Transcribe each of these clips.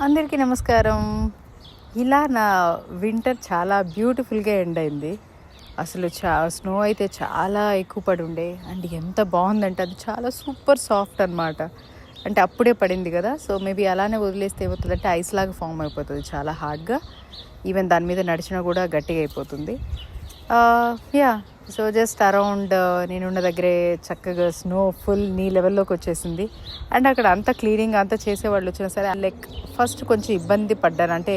అందరికీ నమస్కారం. ఇలా నా వింటర్ చాలా బ్యూటిఫుల్గా ఎండ్ అయింది. అసలు స్నో అయితే చాలా ఎక్కువ పడి ఉండే అండ్ ఎంత బాగుందంటే అది చాలా సూపర్ సాఫ్ట్ అనమాట. అంటే అప్పుడే పడింది కదా, సో మేబీ అలానే వదిలేస్తే ఏమవుతుందంటే ఐస్ లాగా ఫామ్ అయిపోతుంది చాలా హార్డ్గా. ఈవెన్ దాని మీద నడిచినా కూడా గట్టిగా అయిపోతుంది. యా సో జస్ట్ అరౌండ్ నేనున్న దగ్గరే చక్కగా స్నో ఫుల్ నీ లెవెల్లోకి వచ్చేసింది. అండ్ అక్కడ అంతా క్లీనింగ్ అంతా చేసేవాళ్ళు వచ్చినా సరే లైక్ ఫస్ట్ కొంచెం ఇబ్బంది పడ్డాను. అంటే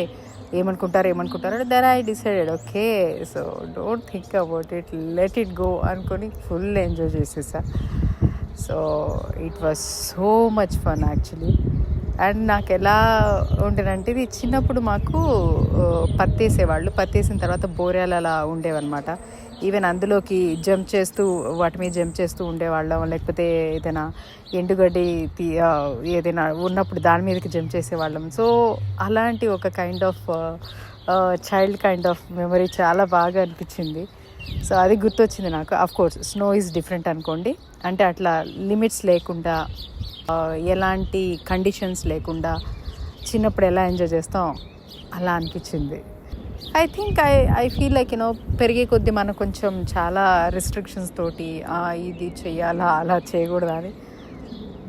ఏమనుకుంటారు then I decided okay, so don't think about it, let it go అనుకొని ఫుల్ ఎంజాయ్ చేసేసా. So it was so much fun actually. And నాకు ఎలా ఉండేనంటే ఇది చిన్నప్పుడు మాకు పత్తి వేసిన తర్వాత బోర్యాలు అలా ఉండేవన్నమాట. ఈవెన్ అందులోకి వాటి మీద జంప్ చేస్తూ ఉండేవాళ్ళం, లేకపోతే ఏదైనా ఎండుగడ్డి ఏదైనా ఉన్నప్పుడు దాని మీదకి జంప్ చేసేవాళ్ళం. సో అలాంటి ఒక kind of child kind of memory చాలా బాగా అనిపించింది. సో అది గుర్తొచ్చింది నాకు. కోర్స్ స్నో ఈజ్ డిఫరెంట్ అనుకోండి, అంటే అట్లా లిమిట్స్ లేకుండా ఎలాంటి కండిషన్స్ లేకుండా చిన్నప్పుడు ఎలా ఎంజాయ్ చేస్తాం అలా అనిపించింది. ఐ ఫీల్ లైక్ పెరిగే కొద్దీ మనకు కొంచెం చాలా రిస్ట్రిక్షన్స్ తోటి ఇది చెయ్యాలా అలా చేయకూడదని.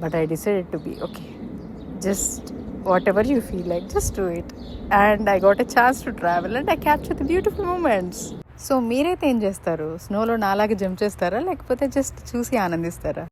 But I decided to be okay, just whatever you feel like just do it. And I got a chance to travel and I capture the beautiful moments. So మీరైతే ఏం చేస్తారు? స్నోలో నాలాగే జంప్ చేస్తారా, లేకపోతే జస్ట్ చూసి ఆనందిస్తారా?